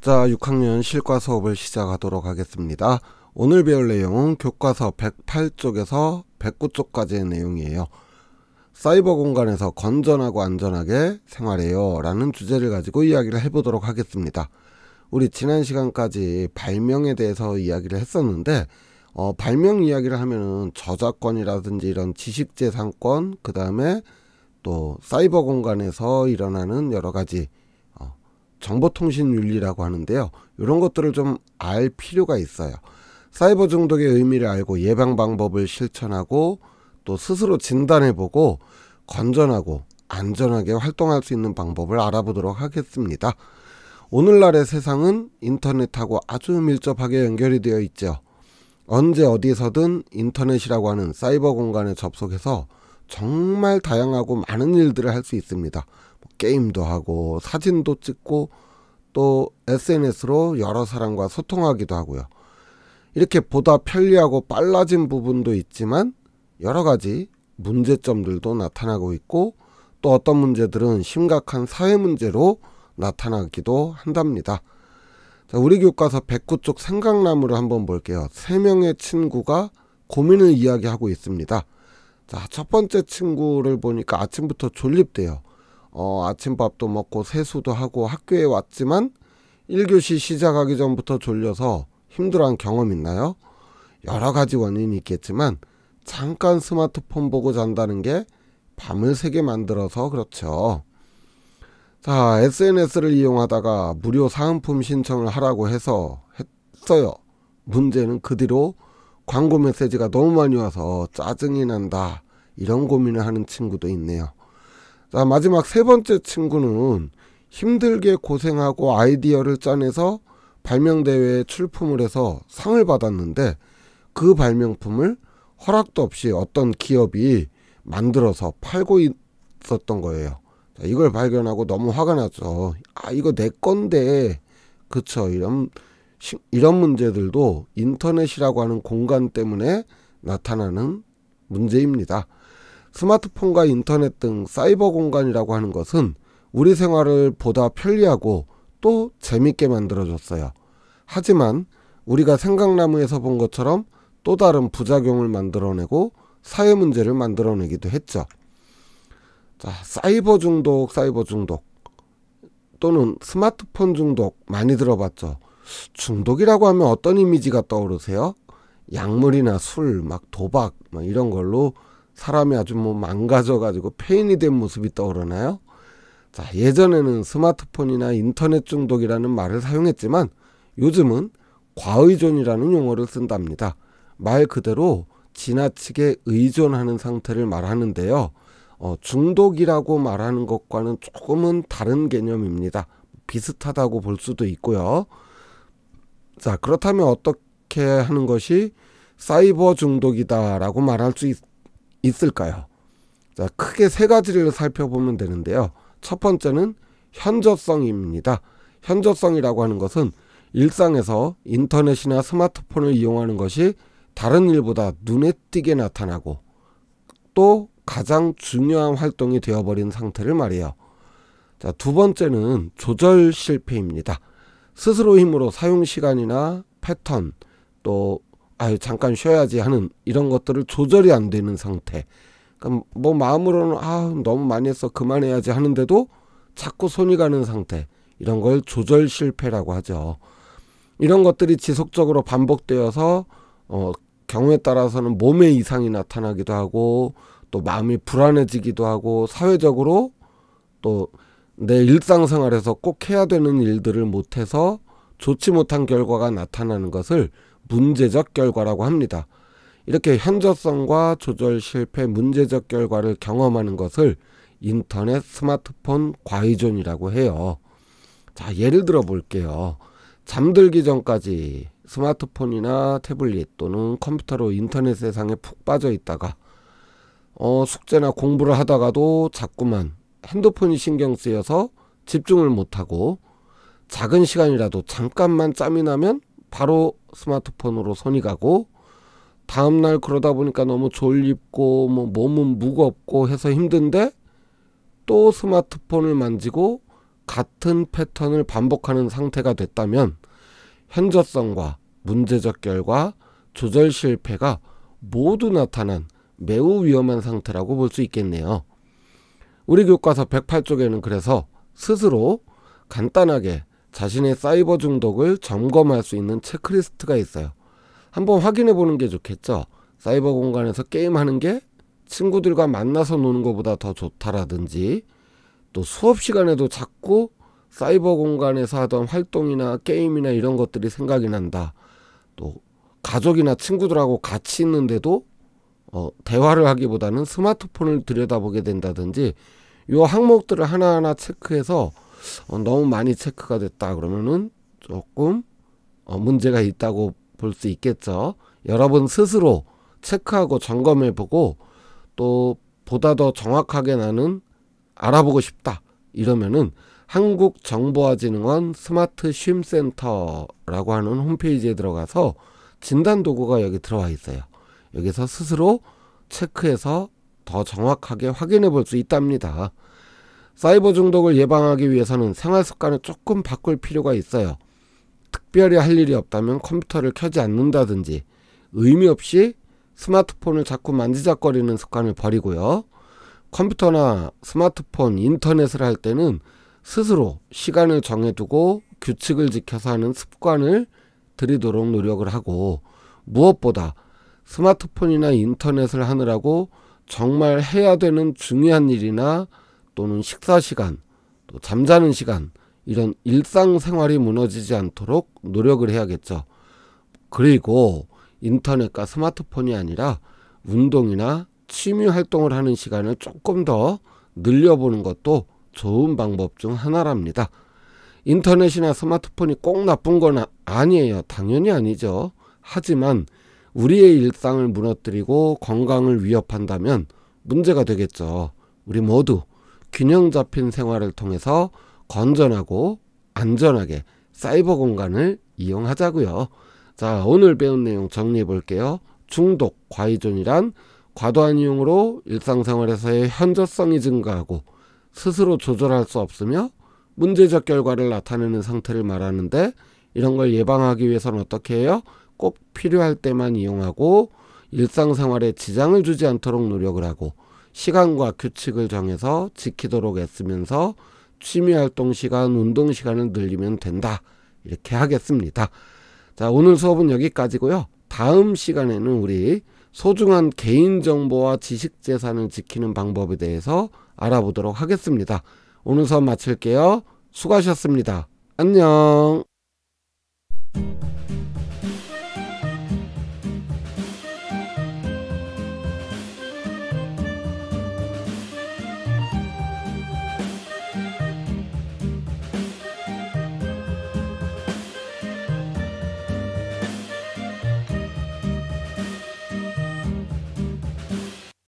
자, 6학년 실과 수업을 시작하도록 하겠습니다. 오늘 배울 내용은 교과서 108쪽에서 109쪽까지의 내용이에요. 사이버 공간에서 건전하고 안전하게 생활해요 라는 주제를 가지고 이야기를 해보도록 하겠습니다. 우리 지난 시간까지 발명에 대해서 이야기를 했었는데 발명 이야기를 하면은 저작권이라든지 이런 지식재산권, 그 다음에 또 사이버 공간에서 일어나는 여러가지 정보통신윤리라고 하는데요. 이런 것들을 좀 알 필요가 있어요. 사이버 중독의 의미를 알고 예방 방법을 실천하고 또 스스로 진단해보고 건전하고 안전하게 활동할 수 있는 방법을 알아보도록 하겠습니다. 오늘날의 세상은 인터넷하고 아주 밀접하게 연결이 되어 있죠. 언제 어디서든 인터넷이라고 하는 사이버 공간에 접속해서 정말 다양하고 많은 일들을 할 수 있습니다. 게임도 하고 사진도 찍고 또 SNS로 여러 사람과 소통하기도 하고요. 이렇게 보다 편리하고 빨라진 부분도 있지만 여러가지 문제점들도 나타나고 있고 또 어떤 문제들은 심각한 사회 문제로 나타나기도 한답니다. 자, 우리 교과서 109쪽 생각나무를 한번 볼게요. 3명의 친구가 고민을 이야기하고 있습니다. 자, 첫 번째 친구를 보니까 아침부터 졸립대요. 아침밥도 먹고 세수도 하고 학교에 왔지만 1교시 시작하기 전부터 졸려서 힘들어한 경험 있나요? 여러가지 원인이 있겠지만 잠깐 스마트폰 보고 잔다는 게 밤을 새게 만들어서 그렇죠. 자, SNS를 이용하다가 무료 사은품 신청을 하라고 해서 했어요. 문제는 그 뒤로 광고 메시지가 너무 많이 와서 짜증이 난다, 이런 고민을 하는 친구도 있네요. 자, 마지막 세 번째 친구는 힘들게 고생하고 아이디어를 짜내서 발명대회에 출품을 해서 상을 받았는데 그 발명품을 허락도 없이 어떤 기업이 만들어서 팔고 있었던 거예요. 자, 이걸 발견하고 너무 화가 나죠. 이거 내 건데. 그쵸. 이런 문제들도 인터넷이라고 하는 공간 때문에 나타나는 문제입니다. 스마트폰과 인터넷 등 사이버 공간이라고 하는 것은 우리 생활을 보다 편리하고 또 재밌게 만들어줬어요. 하지만 우리가 생각나무에서 본 것처럼 또 다른 부작용을 만들어내고 사회 문제를 만들어내기도 했죠. 자, 사이버 중독 또는 스마트폰 중독 많이 들어봤죠. 중독이라고 하면 어떤 이미지가 떠오르세요? 약물이나 술, 도박 이런 걸로 사람이 아주 망가져가지고 폐인이 된 모습이 떠오르나요? 자, 예전에는 스마트폰이나 인터넷 중독이라는 말을 사용했지만 요즘은 과의존이라는 용어를 쓴답니다. 말 그대로 지나치게 의존하는 상태를 말하는데요. 중독이라고 말하는 것과는 조금은 다른 개념입니다. 비슷하다고 볼 수도 있고요. 자, 그렇다면 어떻게 하는 것이 사이버 중독이다 라고 말할 수 있을까요? 자, 크게 세 가지를 살펴보면 되는데요. 첫 번째는 현저성입니다. 현저성이라고 하는 것은 일상에서 인터넷이나 스마트폰을 이용하는 것이 다른 일보다 눈에 띄게 나타나고 또 가장 중요한 활동이 되어버린 상태를 말해요. 자, 두 번째는 조절 실패입니다. 스스로 힘으로 사용시간이나 패턴 또 잠깐 쉬어야지 하는 이런 것들을 조절이 안 되는 상태. 그러니까 마음으로는 너무 많이 했어 그만해야지 하는데도 자꾸 손이 가는 상태, 이런 걸 조절 실패라고 하죠. 이런 것들이 지속적으로 반복되어서 경우에 따라서는 몸에 이상이 나타나기도 하고 또 마음이 불안해지기도 하고 사회적으로 또 내 일상생활에서 꼭 해야 되는 일들을 못해서 좋지 못한 결과가 나타나는 것을 문제적 결과라고 합니다. 이렇게 현저성과 조절 실패, 문제적 결과를 경험하는 것을 인터넷, 스마트폰 과의존이라고 해요. 자, 예를 들어 볼게요. 잠들기 전까지 스마트폰이나 태블릿 또는 컴퓨터로 인터넷 세상에 푹 빠져 있다가 숙제나 공부를 하다가도 자꾸만 핸드폰이 신경 쓰여서 집중을 못하고 작은 시간이라도 잠깐만 짬이 나면 바로 스마트폰으로 손이 가고 다음날 그러다 보니까 너무 졸립고 몸은 무겁고 해서 힘든데 또 스마트폰을 만지고 같은 패턴을 반복하는 상태가 됐다면 현저성과 문제적 결과, 조절 실패가 모두 나타난 매우 위험한 상태라고 볼 수 있겠네요. 우리 교과서 108쪽에는 그래서 스스로 간단하게 자신의 사이버 중독을 점검할 수 있는 체크리스트가 있어요. 한번 확인해 보는 게 좋겠죠. 사이버 공간에서 게임하는 게 친구들과 만나서 노는 것보다 더 좋다라든지, 또 수업 시간에도 자꾸 사이버 공간에서 하던 활동이나 게임이나 이런 것들이 생각이 난다. 또 가족이나 친구들하고 같이 있는데도 대화를 하기보다는 스마트폰을 들여다보게 된다든지, 요 항목들을 하나하나 체크해서 너무 많이 체크가 됐다 그러면은 조금 문제가 있다고 볼 수 있겠죠. 여러분 스스로 체크하고 점검해보고, 또 보다 더 정확하게 나는 알아보고 싶다 이러면은 한국정보화진흥원 스마트 쉼센터라고 하는 홈페이지에 들어가서 진단도구가 여기 들어와 있어요. 여기서 스스로 체크해서 더 정확하게 확인해 볼 수 있답니다. 사이버 중독을 예방하기 위해서는 생활 습관을 조금 바꿀 필요가 있어요. 특별히 할 일이 없다면 컴퓨터를 켜지 않는다든지, 의미 없이 스마트폰을 자꾸 만지작거리는 습관을 버리고요. 컴퓨터나 스마트폰, 인터넷을 할 때는 스스로 시간을 정해두고 규칙을 지켜서 하는 습관을 들이도록 노력을 하고, 무엇보다 스마트폰이나 인터넷을 하느라고 정말 해야 되는 중요한 일이나 또는 식사 시간, 또 잠자는 시간, 이런 일상생활이 무너지지 않도록 노력을 해야겠죠. 그리고 인터넷과 스마트폰이 아니라 운동이나 취미 활동을 하는 시간을 조금 더 늘려보는 것도 좋은 방법 중 하나랍니다. 인터넷이나 스마트폰이 꼭 나쁜 건 아니에요. 당연히 아니죠. 하지만 우리의 일상을 무너뜨리고 건강을 위협한다면 문제가 되겠죠. 우리 모두 균형 잡힌 생활을 통해서 건전하고 안전하게 사이버 공간을 이용하자고요. 자, 오늘 배운 내용 정리해 볼게요. 중독, 과의존이란 과도한 이용으로 일상생활에서의 현저성이 증가하고 스스로 조절할 수 없으며 문제적 결과를 나타내는 상태를 말하는데, 이런 걸 예방하기 위해서는 어떻게 해요? 꼭 필요할 때만 이용하고 일상생활에 지장을 주지 않도록 노력을 하고 시간과 규칙을 정해서 지키도록 애쓰면서 취미활동 시간, 운동 시간을 늘리면 된다. 이렇게 하겠습니다. 자, 오늘 수업은 여기까지고요. 다음 시간에는 우리 소중한 개인정보와 지식재산을 지키는 방법에 대해서 알아보도록 하겠습니다. 오늘 수업 마칠게요. 수고하셨습니다. 안녕.